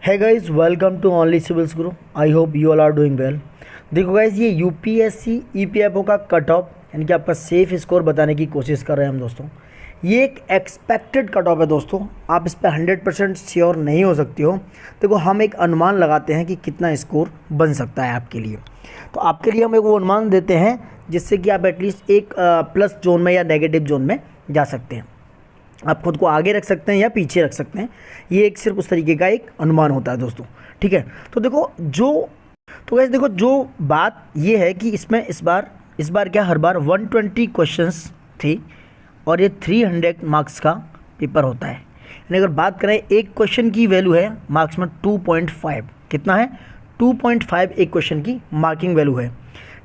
है guys, welcome to only civils Guru. I hope you all are doing well. देखो guys, ये UPSC EPFO का cut off यानी कि आपका सेफ स्कोर बताने की कोशिश कर रहे हैं हम दोस्तों। ये एक एक्सपेक्टेड कट ऑफ है दोस्तों, आप इस पर 100% श्योर नहीं हो सकती हो। देखो, हम एक अनुमान लगाते हैं कि कितना स्कोर बन सकता है आपके लिए। तो आपके लिए हम एक वो अनुमान देते हैं जिससे कि आप एटलीस्ट एक प्लस जोन में या नेगेटिव जोन में जा सकते हैं। आप खुद को आगे रख सकते हैं या पीछे रख सकते हैं। ये एक सिर्फ उस तरीके का एक अनुमान होता है दोस्तों, ठीक है। तो देखो जो बात ये है कि इसमें इस बार क्या हर बार 120 क्वेश्चंस थे और ये 300 मार्क्स का पेपर होता है। यानी अगर बात करें, एक क्वेश्चन की वैल्यू है मार्क्स में 2.5। कितना है? 2.5 एक क्वेश्चन की मार्किंग वैल्यू है,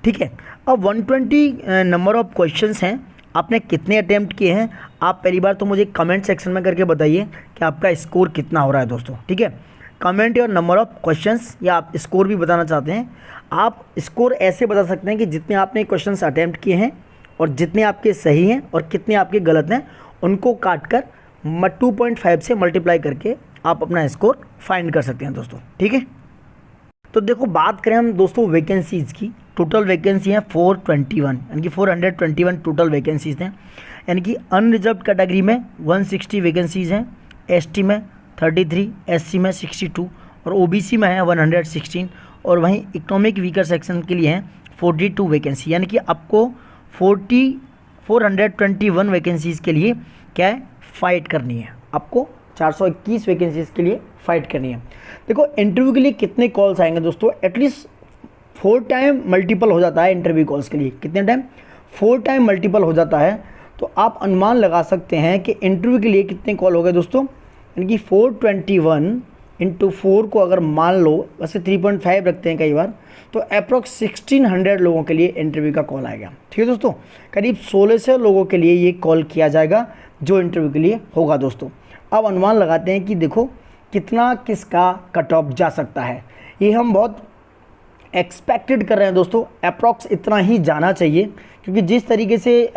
ठीक है। अब 120 नंबर ऑफ क्वेश्चंस हैं, आपने कितने अटैम्प्ट किए हैं आप पहली बार तो मुझे कमेंट सेक्शन में करके बताइए कि आपका स्कोर कितना हो रहा है दोस्तों, ठीक है। Comment your number of questions, या आप स्कोर भी बताना चाहते हैं। आप स्कोर ऐसे बता सकते हैं कि जितने आपने क्वेश्चंस अटैम्प्ट किए हैं और जितने आपके सही हैं और कितने आपके गलत हैं, उनको काट कर 2.5 से मल्टीप्लाई करके आप अपना स्कोर फाइंड कर सकते हैं दोस्तों, ठीक है। तो देखो, बात करें हम दोस्तों वैकेंसीज़ की, टोटल वैकेंसी है 421, यानी कि 421 टोटल वैकेंसीज़ हैं। यानी कि अनरिजर्व्ड कैटेगरी में 160 वैकेंसीज़ हैं, एसटी में 33, एससी में 62 और ओबीसी में है 116। और वहीं इकोनॉमिक वीकर सेक्शन के लिए हैं 42 वैकेंसी। यानी कि आपको 421 वैकेंसीज़ के लिए क्या है, फाइट करनी है। आपको 421 वैकेंसीज़ के लिए फाइट करनी है। देखो, इंटरव्यू के लिए कितने कॉल्स आएंगे दोस्तों? एटलीस्ट 4 टाइम मल्टीपल हो जाता है इंटरव्यू कॉल्स के लिए। कितने टाइम? 4 टाइम मल्टीपल हो जाता है। तो आप अनुमान लगा सकते हैं कि इंटरव्यू के लिए कितने कॉल हो गए दोस्तों। यानी कि 421 इंटू 4 को अगर मान लो, वैसे 3.5 रखते हैं कई बार, तो अप्रॉक्स 1600 लोगों के लिए इंटरव्यू का कॉल आएगा, ठीक है दोस्तों। करीब 1600 लोगों के लिए ये कॉल किया जाएगा जो इंटरव्यू के लिए होगा दोस्तों। अब अनुमान लगाते हैं कि देखो कितना किसका कट ऑफ जा सकता है। ये हम बहुत एक्सपेक्टेड कर रहे हैं दोस्तों, अप्रॉक्स इतना ही जाना चाहिए, क्योंकि जिस तरीके से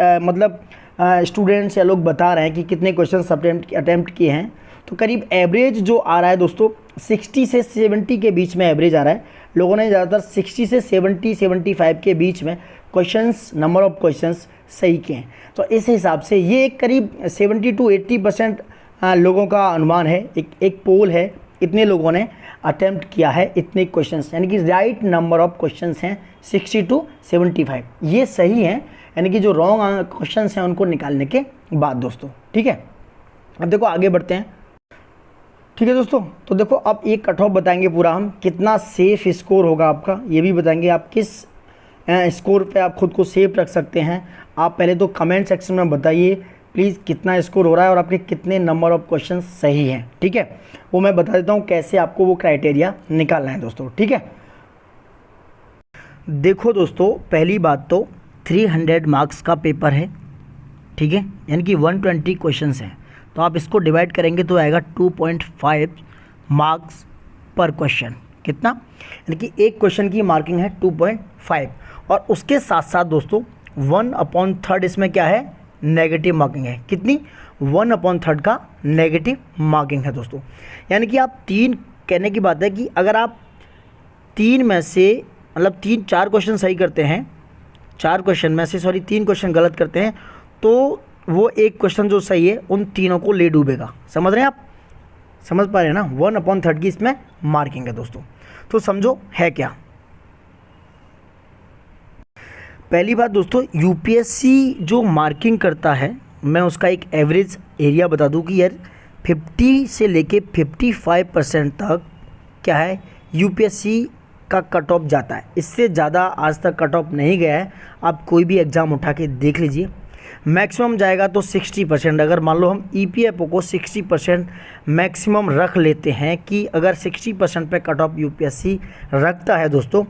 स्टूडेंट्स या लोग बता रहे हैं कि कितने क्वेश्चन अटैम्प्ट किए हैं, तो करीब एवरेज जो आ रहा है दोस्तों 60 से 70 के बीच में एवरेज आ रहा है। लोगों ने ज़्यादातर 60 से 75 के बीच में क्वेश्चंस, नंबर ऑफ क्वेश्चंस सही किए हैं। तो इस हिसाब से ये एक करीब 70 to 80% लोगों का अनुमान है। एक पोल है, इतने लोगों ने अटेम्प्ट किया है इतने क्वेश्चंस, यानी कि राइट नंबर ऑफ क्वेश्चंस हैं 60 to 75, ये सही हैं। यानी कि जो रॉन्ग क्वेश्चंस हैं उनको निकालने के बाद दोस्तों, ठीक है। अब देखो आगे बढ़ते हैं, ठीक है दोस्तों। तो देखो, अब एक कट ऑफ बताएंगे पूरा हम, कितना सेफ स्कोर होगा आपका ये भी बताएंगे। आप किस स्कोर पे आप खुद को सेफ रख सकते हैं। आप पहले तो कमेंट सेक्शन में बताइए प्लीज़ कितना स्कोर हो रहा है और आपके कितने नंबर ऑफ क्वेश्चन सही हैं, ठीक है। वो मैं बता देता हूँ कैसे आपको वो क्राइटेरिया निकालना है दोस्तों, ठीक है। देखो दोस्तों, पहली बात तो 300 मार्क्स का पेपर है, ठीक है। यानी कि 120 क्वेश्चंस हैं, तो आप इसको डिवाइड करेंगे तो आएगा 2.5 मार्क्स पर क्वेश्चन। कितना? यानी कि एक क्वेश्चन की मार्किंग है 2.5। और उसके साथ साथ दोस्तों 1/3 इसमें क्या है, नेगेटिव मार्किंग है। कितनी? 1/3 का नेगेटिव मार्किंग है दोस्तों। यानी कि आप 3, कहने की बात है कि अगर आप 3 में से मतलब 4 क्वेश्चन सही करते हैं, 4 क्वेश्चन में से 3 क्वेश्चन गलत करते हैं, तो वो एक क्वेश्चन जो सही है उन तीनों को ले डूबेगा। समझ रहे हैं आप? समझ पा रहे हैं ना? 1/3 की इसमें मार्किंग है दोस्तों। तो समझो है क्या। पहली बात दोस्तों, यूपीएससी जो मार्किंग करता है, मैं उसका एक एवरेज एरिया बता दूं कि यार 50 से लेके 55% तक क्या है, यूपीएससी का कट ऑफ जाता है। इससे ज़्यादा आज तक कट ऑफ नहीं गया है। आप कोई भी एग्ज़ाम उठा के देख लीजिए, मैक्सिमम जाएगा तो 60%। अगर मान लो हम ईपीएफओ को 60% मैक्सिमम रख लेते हैं कि अगर 60% पे कट ऑफ यूपीएससी रखता है दोस्तों,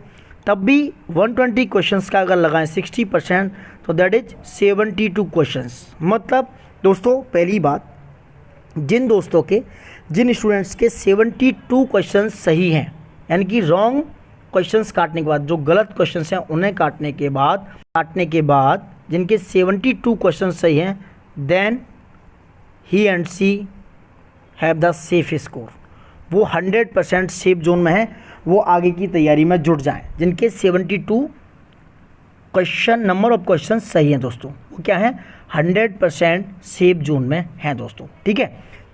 तब भी 120 क्वेश्चंस का अगर लगाएं 60%, तो दैट इज 72 क्वेश्चंस। मतलब दोस्तों, पहली बात, जिन स्टूडेंट्स के 72 क्वेश्चंस सही हैं, यानी कि रॉन्ग क्वेश्चंस काटने के बाद, जो गलत क्वेश्चंस हैं उन्हें काटने के बाद जिनके 72 क्वेश्चन सही हैं, then he and see have the safe score. वो 100% सेफ जोन में है, वो आगे की तैयारी में जुट जाएं। जिनके 72 क्वेश्चन नंबर ऑफ क्वेश्चन सही हैं दोस्तों, वो क्या है 100% सेफ जोन में हैं दोस्तों, ठीक है।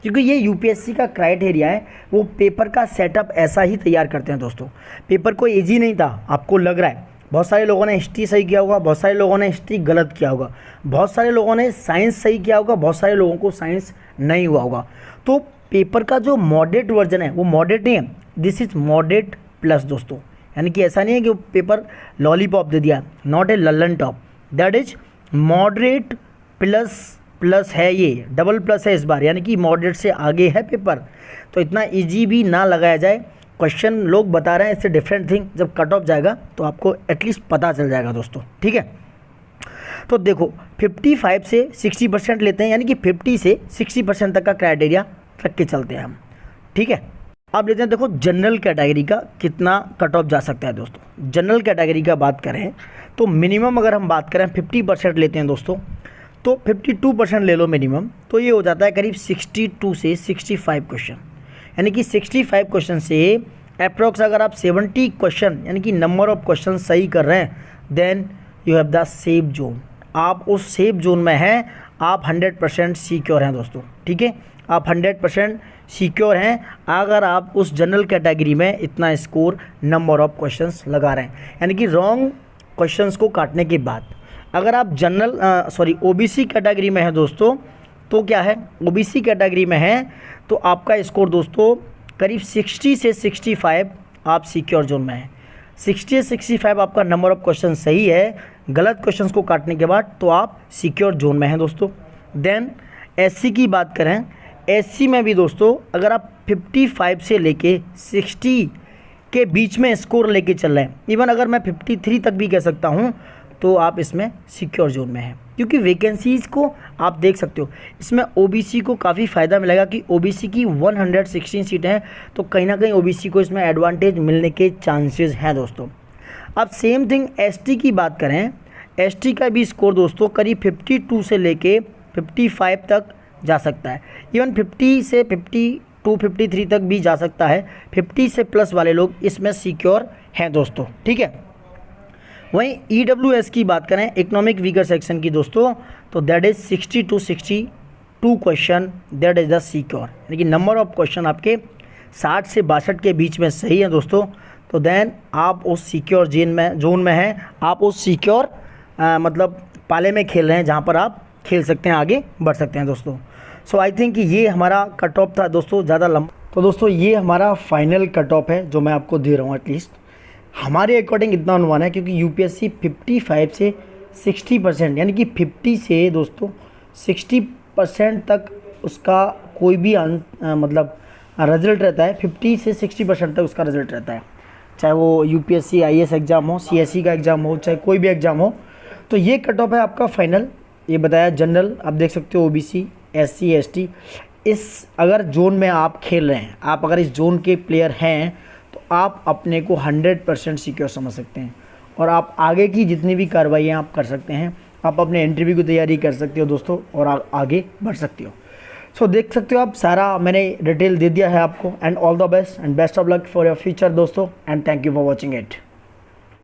क्योंकि ये यूपीएससी का क्राइटेरिया है, वो पेपर का सेटअप ऐसा ही तैयार करते हैं दोस्तों। पेपर कोई ईजी नहीं था, आपको लग रहा है। बहुत सारे लोगों ने हिस्ट्री सही किया होगा, बहुत सारे लोगों ने हिस्ट्री गलत किया होगा, बहुत सारे लोगों ने साइंस सही किया होगा, बहुत सारे लोगों को साइंस नहीं हुआ होगा। तो पेपर का जो मॉडरेट वर्जन है वो मॉडरेट नहीं है, दिस इज़ मॉडरेट प्लस दोस्तों। यानी कि ऐसा नहीं है कि वो पेपर लॉलीपॉप दे दिया, not a Lallan top, that is moderate plus plus है, ये डबल प्लस है इस बार, यानी कि मॉडरेट से आगे है पेपर। तो इतना इजी भी ना लगाया जाए, क्वेश्चन लोग बता रहे हैं इससे डिफरेंट थिंग, जब कट ऑफ जाएगा तो आपको एटलीस्ट पता चल जाएगा दोस्तों, ठीक है। तो देखो 55 से 60% लेते हैं, यानी कि 50 से 60% तक का क्राइटेरिया रख के चलते हैं हम, ठीक है। अब लेते हैं देखो जनरल कैटेगरी का कितना कट ऑफ जा सकता है दोस्तों। जनरल कैटेगरी का बात करें तो मिनिमम अगर हम बात करें 50% लेते हैं दोस्तों, तो 52% ले लो मिनिमम, तो ये हो जाता है करीब 62 से 65 क्वेश्चन। यानी कि 65 क्वेश्चन से अप्रॉक्स अगर आप 70 क्वेश्चन यानी कि नंबर ऑफ क्वेश्चन सही कर रहे हैं, then you have the safe zone. आप उस सेफ जोन में हैं, आप 100% सिक्योर हैं दोस्तों, ठीक है। आप 100% सिक्योर हैं अगर आप उस जनरल कैटेगरी में इतना स्कोर नंबर ऑफ क्वेश्चंस लगा रहे हैं, यानी कि रॉन्ग क्वेश्चंस को काटने के बाद। अगर आप जनरल ओबीसी कैटेगरी में है दोस्तों, तो क्या है ओबीसी कैटेगरी में है तो आपका स्कोर दोस्तों करीब 60 से 65 आप सिक्योर जोन में हैं। 60 से 65 आपका नंबर ऑफ क्वेश्चन सही है, गलत क्वेश्चंस को काटने के बाद तो आप सिक्योर जोन में हैं दोस्तों। देन एससी की बात करें, एससी में भी दोस्तों अगर आप 55 से लेके 60 के बीच में स्कोर लेके चल रहे हैं, इवन अगर मैं 53 तक भी कह सकता हूं, तो आप इसमें सिक्योर जोन में हैं। क्योंकि वैकेंसीज़ को आप देख सकते हो, इसमें ओबीसी को काफ़ी फ़ायदा मिलेगा कि ओबीसी की 116 सीटें हैं, तो कहीं ना कहीं ओबीसी को इसमें एडवांटेज मिलने के चांसेस हैं दोस्तों। अब सेम थिंग एसटी की बात करें, एसटी का भी स्कोर दोस्तों करीब 52 से लेके 55 तक जा सकता है, इवन 50 से 52 53 तक भी जा सकता है। 50 से प्लस वाले लोग इसमें सिक्योर हैं दोस्तों, ठीक है। वहीं ईडब्ल्यूएस की बात करें, इकोनॉमिक वीकर सेक्शन की दोस्तों, तो that is 60 to 62 question, that is the secure. यानी कि नंबर ऑफ क्वेश्चन आपके 60 से 62 के बीच में सही है दोस्तों, तो देन आप उस सिक्योर जोन में हैं, आप उस सिक्योर मतलब पाले में खेल रहे हैं जहाँ पर आप खेल सकते हैं, आगे बढ़ सकते हैं दोस्तों। सो आई थिंक ये हमारा कट ऑफ था दोस्तों, ज़्यादा लंबा। तो दोस्तों ये हमारा फाइनल कट ऑफ है जो मैं आपको दे रहा हूँ, एटलीस्ट हमारे अकॉर्डिंग इतना अनुमान है, क्योंकि यूपीएससी 55 से 60% यानी कि 50 से दोस्तों 60% तक उसका कोई भी मतलब रिजल्ट रहता है। 50 से 60% तक उसका रिजल्ट रहता है, चाहे वो यूपीएससी आईएएस एग्ज़ाम हो, सीएससी का एग्ज़ाम हो, चाहे कोई भी एग्ज़ाम हो। तो ये कट ऑफ है आपका फाइनल, ये बताया। जनरल आप देख सकते हो, ओबीसी, एससी, एसटी, इस अगर जोन में आप खेल रहे हैं, आप अगर इस जोन के प्लेयर हैं, तो आप अपने को 100% सिक्योर समझ सकते हैं और आप आगे की जितनी भी कार्रवाइयाँ आप कर सकते हैं, आप अपने इंटरव्यू की तैयारी कर सकते हो दोस्तों और आगे बढ़ सकते हो। सो देख सकते हो आप, सारा मैंने डिटेल दे दिया है आपको। And all the best and best of luck for your future दोस्तों, and thank you for watching it.